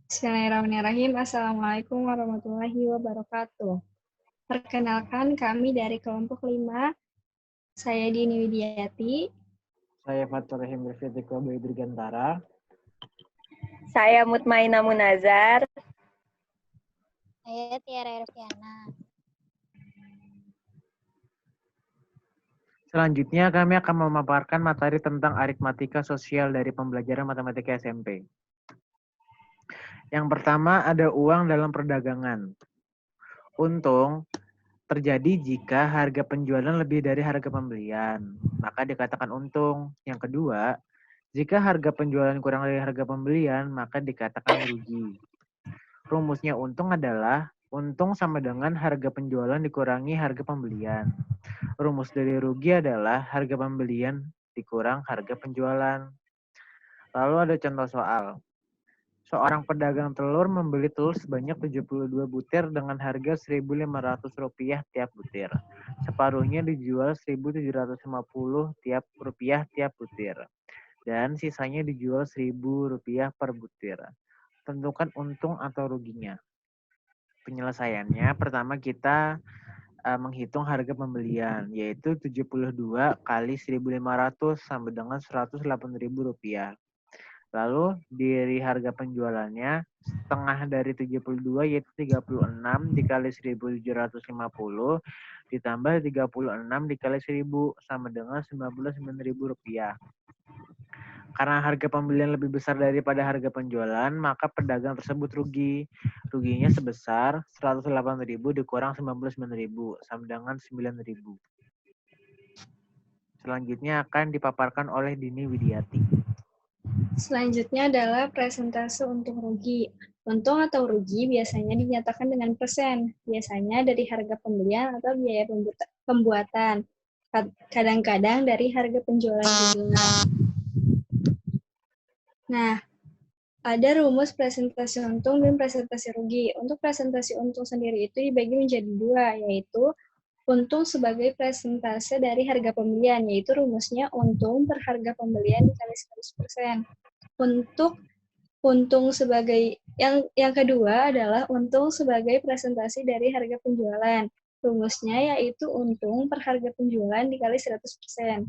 Bismillahirrahmanirrahim. Assalamualaikum warahmatullahi wabarakatuh. Perkenalkan kami dari kelompok 5. Saya Dini Widiati. Saya Fatur Rahim Rifitiko Bayi Dirgantara. Saya Mutmainah Munazar. Saya Tiara Erviana. Selanjutnya kami akan memaparkan materi tentang aritmatika sosial dari pembelajaran matematika SMP. Yang pertama ada uang dalam perdagangan. Untung terjadi jika harga penjualan lebih dari harga pembelian, maka dikatakan untung. Yang kedua, jika harga penjualan kurang dari harga pembelian, maka dikatakan rugi. Rumusnya untung adalah untung sama dengan harga penjualan dikurangi harga pembelian. Rumus dari rugi adalah harga pembelian dikurang harga penjualan. Lalu ada contoh soal. Seorang pedagang telur membeli telur sebanyak 72 butir dengan harga Rp1.500 tiap butir. Separuhnya dijual Rp1.750 tiap butir. Dan sisanya dijual Rp1.000 per butir. Tentukan untung atau ruginya. Penyelesaiannya, pertama kita menghitung harga pembelian, yaitu 72 kali 1.500 sama dengan Rp108.000. Lalu dari harga penjualannya, setengah dari 72 yaitu 36 dikali 1.750 ditambah 36 dikali 1.000 sama dengan Rp99.000. Karena harga pembelian lebih besar daripada harga penjualan, maka pedagang tersebut rugi. Ruginya sebesar 108.000 dikurang 99.000 sama dengan 9.000. Selanjutnya akan dipaparkan oleh Dini Widiati. Selanjutnya adalah presentase untung rugi. Untung atau rugi biasanya dinyatakan dengan persen, biasanya dari harga pembelian atau biaya pembuatan. Kadang-kadang dari harga penjualan juga. Nah, ada rumus presentasi untung dan presentasi rugi. Untuk presentasi untung sendiri itu dibagi menjadi dua, yaitu untung sebagai presentase dari harga pembelian, yaitu rumusnya untung per harga pembelian dikali 100%. Untuk untung sebagai yang kedua adalah untung sebagai presentasi dari harga penjualan. Rumusnya yaitu untung per harga penjualan dikali 100%.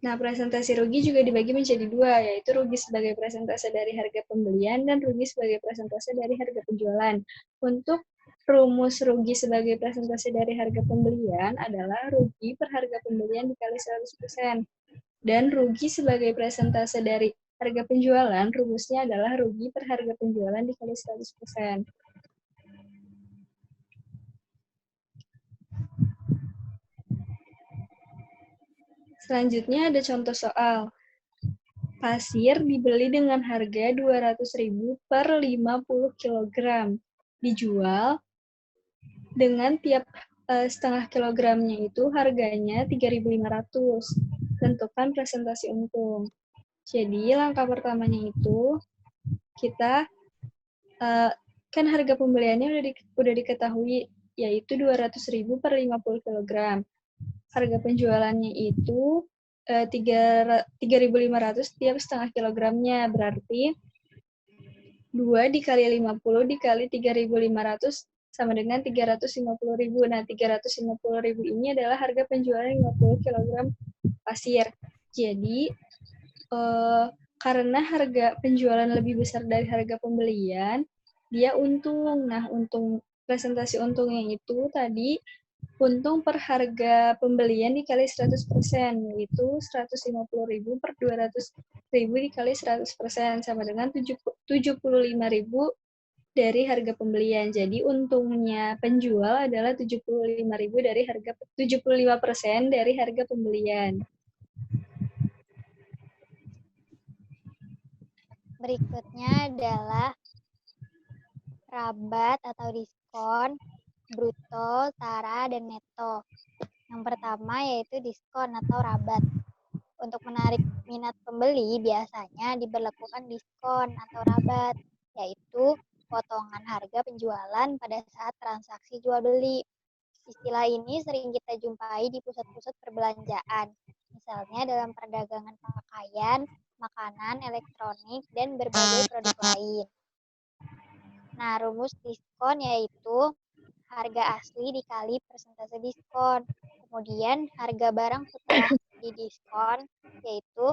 Nah, presentasi rugi juga dibagi menjadi dua, yaitu rugi sebagai presentase dari harga pembelian dan rugi sebagai presentase dari harga penjualan. Untuk rumus rugi sebagai presentasi dari harga pembelian adalah rugi per harga pembelian dikali 100%. Dan rugi sebagai presentase dari harga penjualan, rumusnya adalah rugi per harga penjualan dikali 100%. Selanjutnya ada contoh soal. Pasir dibeli dengan harga 200.000 per 50 kg. Dijual dengan tiap setengah kilogramnya itu harganya 3.500. Tentukan presentasi untung. Jadi langkah pertamanya itu kita kan harga pembeliannya udah diketahui yaitu 200.000 per 50 kg. Harga penjualannya itu 3.500 tiap setengah kilogramnya, berarti 2 dikali 50 dikali 3.500 sama dengan 350.000. Nah, 350.000 ini adalah harga penjualan 50 kg pasir. Jadi, karena harga penjualan lebih besar dari harga pembelian, dia untung. Nah, presentasi untungnya itu tadi untung per harga pembelian dikali 100%, yaitu 150.000 per 200.000 dikali 100%, sama dengan 75.000 dari harga pembelian. Jadi untungnya penjual adalah 75.000 dari harga 75% dari harga pembelian. Berikutnya adalah rabat atau diskon, bruto, tara, dan neto. Yang pertama yaitu diskon atau rabat. Untuk menarik minat pembeli biasanya diberlakukan diskon atau rabat, yaitu potongan harga penjualan pada saat transaksi jual beli. Istilah ini sering kita jumpai di pusat-pusat perbelanjaan, misalnya dalam perdagangan pakaian, makanan, elektronik, dan berbagai produk lain. Nah, rumus diskon yaitu harga asli dikali persentase diskon. Kemudian harga barang setelah didiskon yaitu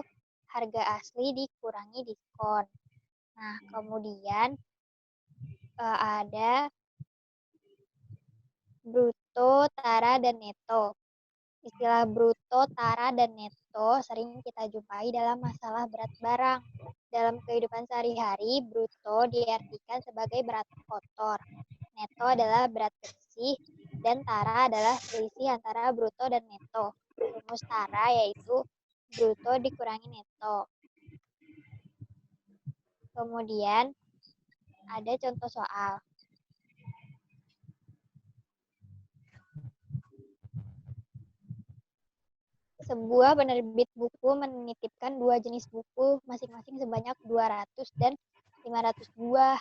harga asli dikurangi diskon. Nah, kemudian ada bruto, tara, dan neto. Istilah bruto, tara, dan neto sering kita jumpai dalam masalah berat barang. Dalam kehidupan sehari-hari, bruto diartikan sebagai berat kotor. Neto adalah berat bersih, dan tara adalah selisih antara bruto dan neto. Rumus tara yaitu bruto dikurangi neto. Kemudian ada contoh soal. Sebuah penerbit buku menitipkan dua jenis buku masing-masing sebanyak 200 dan 500 buah.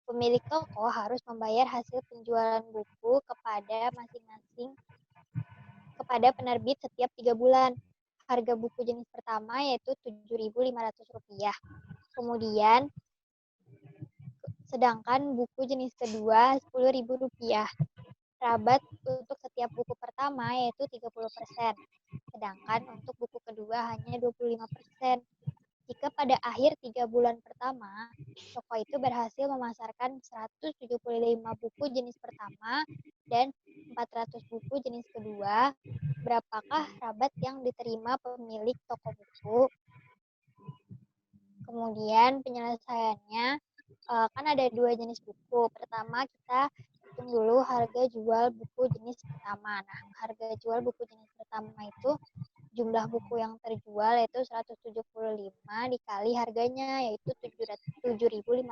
Pemilik toko harus membayar hasil penjualan buku kepada masing-masing kepada penerbit setiap 3 bulan. Harga buku jenis pertama yaitu Rp7.500. Kemudian, sedangkan buku jenis kedua Rp10.000. Rabat untuk setiap buku pertama yaitu 30%, sedangkan untuk buku kedua hanya 25%. Jika pada akhir 3 bulan pertama, toko itu berhasil memasarkan 175 buku jenis pertama dan 400 buku jenis kedua, berapakah rabat yang diterima pemilik toko buku? Kemudian penyelesaiannya, kan ada dua jenis buku. Pertama kita hitung dulu harga jual buku jenis pertama. Nah, harga jual buku jenis pertama itu jumlah buku yang terjual yaitu 175 dikali harganya yaitu Rp7.500.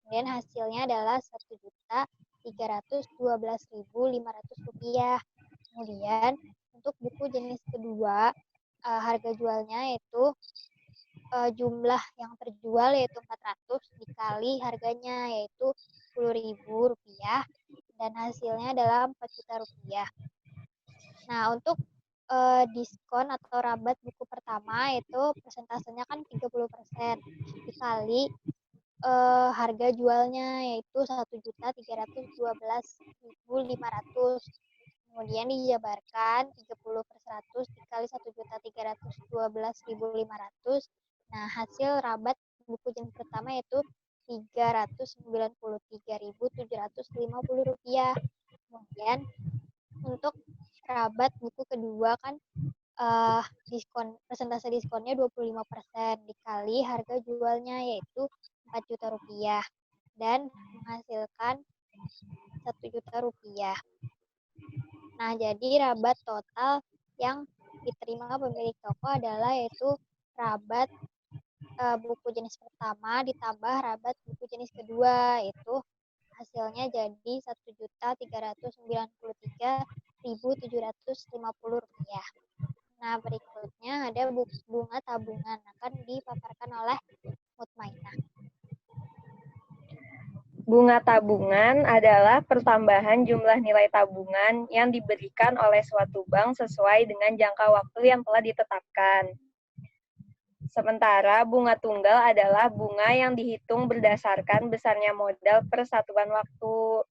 Kemudian hasilnya adalah Rp1.312.500. Kemudian untuk buku jenis kedua, harga jualnya yaitu jumlah yang terjual yaitu 400 dikali harganya yaitu Rp10.000 dan hasilnya adalah Rp4.000.000. Nah, untuk diskon atau rabat buku pertama itu persentasenya kan 30% dikali harga jualnya yaitu Rp1.312.500. Kemudian dijabarkan 30/100 dikali Rp1.312.500. Nah, hasil rabat buku jenis pertama yaitu Rp393.750. Kemudian untuk rabat buku kedua kan diskon persentase diskonnya 25% dikali harga jualnya yaitu Rp4.000.000 dan menghasilkan Rp1.000.000. Nah, jadi rabat total yang diterima pemilik toko adalah yaitu rabat buku jenis pertama ditambah rabat buku jenis kedua, itu hasilnya jadi Rp1.393.750. Nah, berikutnya ada bunga tabungan akan dipaparkan oleh Mutmainah. Bunga tabungan adalah pertambahan jumlah nilai tabungan yang diberikan oleh suatu bank sesuai dengan jangka waktu yang telah ditetapkan. Sementara bunga tunggal adalah bunga yang dihitung berdasarkan besarnya modal per satuan waktu.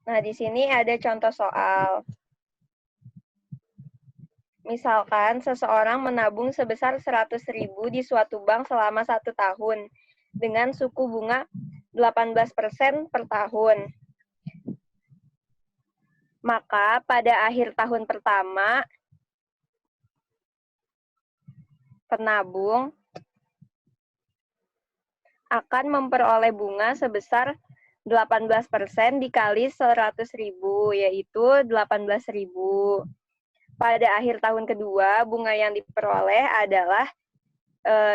Nah, di sini ada contoh soal. Misalkan seseorang menabung sebesar 100.000 di suatu bank selama 1 tahun dengan suku bunga 18% per tahun. Maka pada akhir tahun pertama, penabung akan memperoleh bunga sebesar 18% dikali 100.000, yaitu 18.000. Pada akhir tahun kedua, bunga yang diperoleh adalah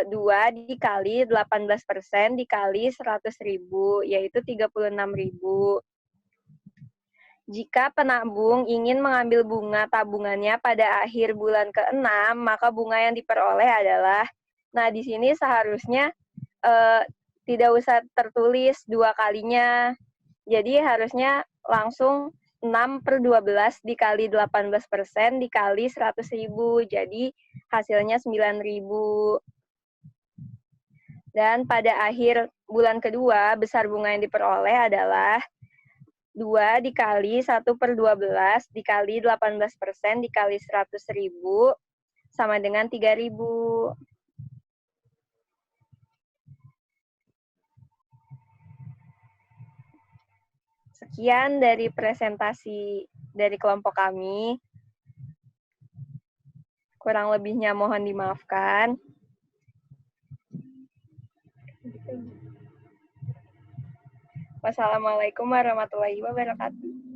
2 dikali 18% dikali 100.000, yaitu 36.000. Jika penabung ingin mengambil bunga tabungannya pada akhir bulan ke-6, maka bunga yang diperoleh adalah, nah di sini seharusnya tidak usah tertulis 2 kalinya, jadi harusnya langsung 6/12 dikali 18% dikali 100.000. Jadi hasilnya 9.000. Dan pada akhir bulan kedua, besar bunga yang diperoleh adalah 2 dikali 1/12 dikali 18% dikali 100.000 sama dengan 3.000. Sekian dari presentasi dari kelompok kami. Kurang lebihnya mohon dimaafkan. Wassalamualaikum warahmatullahi wabarakatuh.